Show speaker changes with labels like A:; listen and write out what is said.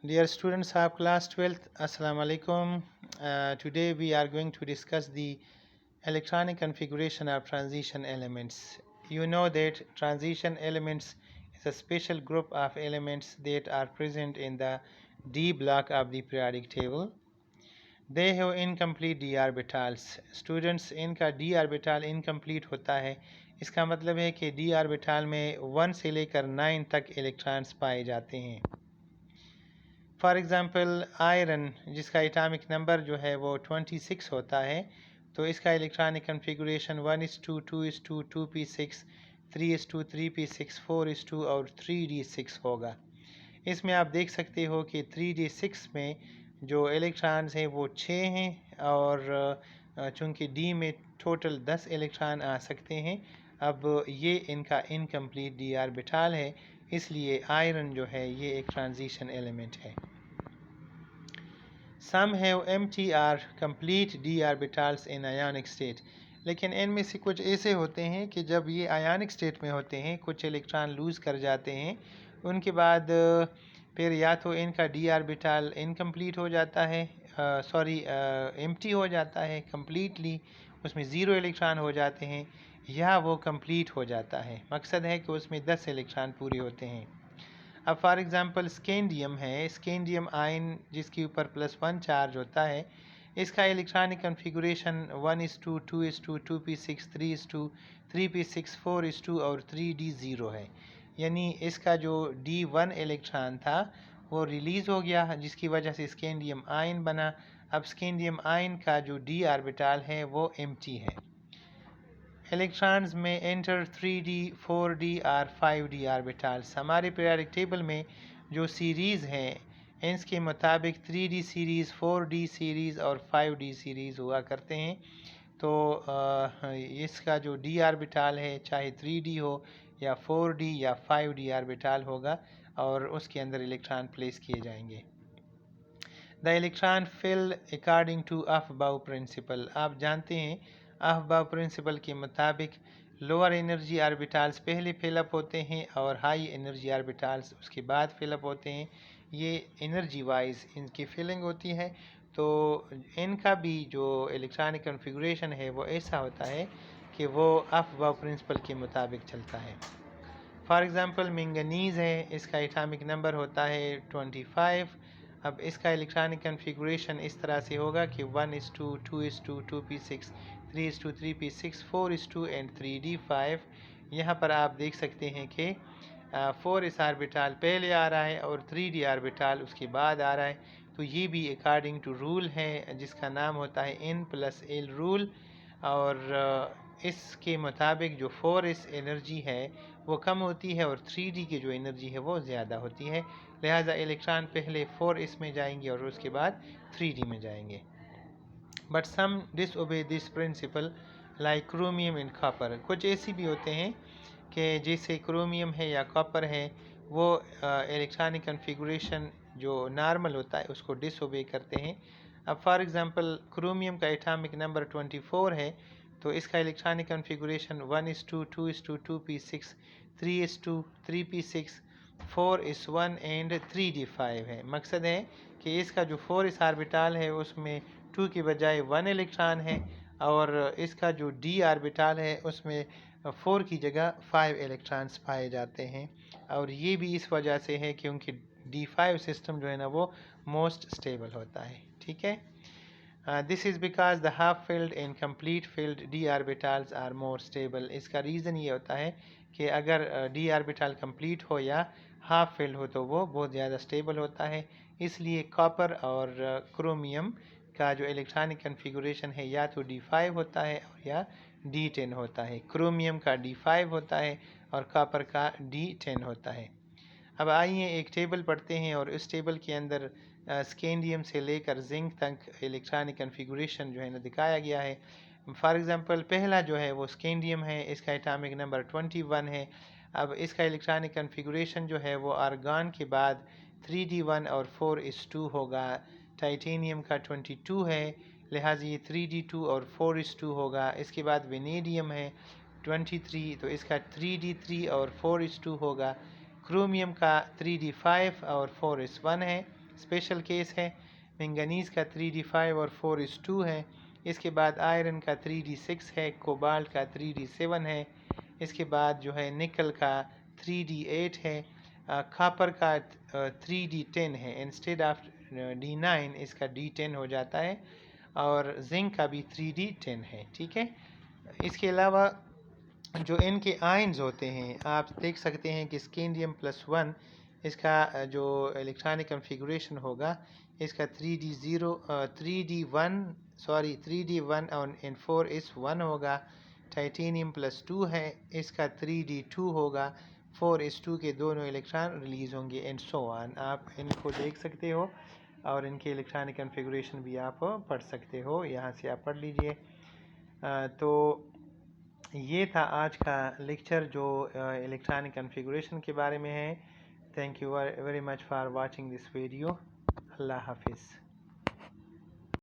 A: Dear students of class 12th, Assalamu alaikum. Today we are going to discuss the electronic configuration of transition elements. You know that transition elements is a special group of elements that are present in the d block of the periodic table. They have incomplete d orbitals. Students, इनका d orbital incomplete होता है. इसका मतलब है कि d orbital में 1 से लेकर 9 तक इलेक्ट्रॉन्स पाए जाते हैं. फॉर एग्ज़ाम्पल आयरन, जिसका एटॉमिक नंबर जो है वो 26 होता है, तो इसका इलेक्ट्रॉनिक कन्फिगुरेशन 1:2, 2:2, 2p6, 3:2, 3p6, 4:2 और 3d6 होगा. इसमें आप देख सकते हो कि 3d6 में जो इलेक्ट्रॉन्स हैं वो 6 हैं और चूँकि डी में टोटल 10 इलेक्ट्रॉन आ सकते हैं. अब ये इनका इनकम्प्लीट डी ऑर्बिटल है, इसलिए आयरन जो है ये एक ट्रांजिशन एलिमेंट है. Some have empty or complete d orbitals in ionic state. लेकिन इनमें से कुछ ऐसे होते हैं कि जब ये आयनिक स्टेट में होते हैं, कुछ इलेक्ट्रॉन लूज़ कर जाते हैं, उनके बाद फिर या तो इनका डी ऑर्बिटल इनकम्प्लीट हो जाता है, एम्प्टी हो जाता है कम्प्लीटली, उसमें ज़ीरो इलेक्ट्रॉन हो जाते हैं, या वो कंप्लीट हो जाता है. मकसद है कि उसमें 10 इलेक्ट्रॉन पूरे होते हैं. अब फॉर एग्ज़ाम्पल स्केंडियम है, स्केंडियम आयन जिसके ऊपर +1 चार्ज होता है, इसका इलेक्ट्रॉनिक कन्फिगुरेशन 1:2, 2:2, 2p6, 3:2, 3p6, 4:2 और 3d0 है. यानी इसका जो d1 इलेक्ट्रॉन था वो रिलीज़ हो गया, जिसकी वजह से स्केंडियम आयन बना. अब स्केंडियम आयन का जो d ऑर्बिटल है वो एम्प्टी है. इलेक्ट्रॉन्स में एंटर 3d, 4d और 5d ऑर्बिटल्स. हमारे पीरियोडिक टेबल में जो सीरीज़ हैं इसके मुताबिक 3d सीरीज़, 4d सीरीज़ और 5d सीरीज़ हुआ करते हैं. तो इसका जो d ऑर्बिटल है चाहे 3d हो या 4d या 5d ऑर्बिटल होगा और उसके अंदर इलेक्ट्रॉन प्लेस किए जाएंगे. The electron fill according to Aufbau principle. आप जानते हैं अफबाउ प्रिंसिपल के मुताबिक लोअर एनर्जी ऑर्बिटल्स पहले फिलअप होते हैं और हाई एनर्जी ऑर्बिटल्स उसके बाद फिलअप होते हैं. ये एनर्जी वाइज इनकी फिलिंग होती है. तो इनका भी जो इलेक्ट्रॉनिक कन्फिगुरेशन है वो ऐसा होता है कि वो अफबाउ प्रिंसिपल के मुताबिक चलता है. फॉर एग्ज़ाम्पल मैंगनीज़ है, इसका एटॉमिक नंबर होता है 25. अब इसका इलेक्ट्रॉनिक कन्फिगुरेशन इस तरह से होगा कि 1:2, 2:2, 2p6, 3:2, 3p6, 4:2 एंड 3d5. यहाँ पर आप देख सकते हैं कि 4s ऑर्बिटल पहले आ रहा है और 3d ऑर्बिटल उसके बाद आ रहा है. तो ये भी अकॉर्डिंग टू रूल है जिसका नाम होता है n+l रूल. और इसके मुताबिक जो 4s एनर्जी है वो कम होती है और 3d की जो एनर्जी है वो ज़्यादा होती है. लिहाजा इलेक्ट्रॉन पहले 4s में जाएंगे और उसके बाद 3d में जाएंगे. But some disobey this principle like chromium and copper. कुछ ऐसी भी होते हैं कि जैसे क्रोमियम है या कॉपर है वो इलेक्ट्रॉनिक कन्फिगुरेशन जो नॉर्मल होता है उसको डिसओबे करते हैं. अब फॉर एग्ज़ाम्पल क्रोमियम का एटॉमिक नंबर 24 है, तो इसका electronic configuration 1:2, 2:2, 2p6, 3:2, 3p6, 4:1 and 3d5 है. मकसद है कि इसका जो 4s ऑर्बिटल है उसमें 2 की बजाय 1 इलेक्ट्रॉन है और इसका जो d ऑर्बिटल है उसमें 4 की जगह 5 इलेक्ट्रॉन्स पाए जाते हैं. और ये भी इस वजह से है क्योंकि d5 सिस्टम जो है ना वो मोस्ट स्टेबल होता है. ठीक है. This is because the half filled and complete filled D orbitals are more stable. इसका रीज़न ये होता है कि अगर डी ऑर्बिटल कंप्लीट हो या हाफ फिल्ड हो तो वो बहुत ज़्यादा स्टेबल होता है. इसलिए कॉपर और क्रोमियम का जो इलेक्ट्रॉनिक कन्फिगुरेशन है या तो d5 होता है और या d10 होता है. क्रोमियम का d5 होता है और कॉपर का d10 होता है. अब आइए एक टेबल पढ़ते हैं और इस टेबल के अंदर स्केंडियम से लेकर जिंक तक इलेक्ट्रॉनिक कन्फिगुरेशन जो है ना दिखाया गया है. फॉर एग्ज़ाम्पल पहला जो है वो स्केंडियम है, इसका एटॉमिक नंबर 21 है. अब इसका इलेक्ट्रॉनिक कन्फिगुरेशन जो है वो आर्गन के बाद 3d1 और 4:2 होगा. टाइटेनियम का 22 है, लिहाजा ये 3d2 और 4:2 होगा. इसके बाद वेनेडियम है 23, तो इसका 3d3 और 4:2 होगा. क्रोमियम का 3d5 और 4s1 है. स्पेशल केस है। मैंगनीज़ का 3d5 और 4:2 है। इसके बाद आयरन का 3d6 है, कोबाल्ट का 3d7 है। इसके बाद जो है निकल का 3d8 है, कॉपर का 3d10 है। इंस्टेड ऑफ d9 इसका d10 हो जाता है, और जिंक का भी 3d10 है। ठीक है। इसके अलावा जो इनके आयन्स होते हैं, आप देख सकते हैं कि स्कैंडियम +1 इसका जो इलेक्ट्रॉनिक कन्फिगरेशन होगा, इसका 3d1 और 4s1 होगा। टाइटेनियम +2 है, इसका 3d2 होगा। 4s2 के दोनों इलेक्ट्रॉन रिलीज़ होंगे, एंड सो ऑन। आप इनको देख सकते हो और इनके इलेक्ट्रॉनिक कन्फिगरेशन भी आप पढ़ सकते हो, यहाँ से आप पढ़ लीजिए। तो ये था आज का लेक्चर जो इलेक्ट्रॉनिक कन्फिगरेशन के बारे में है। Thank you very much for watching this video. अल्लाह हाफिज़।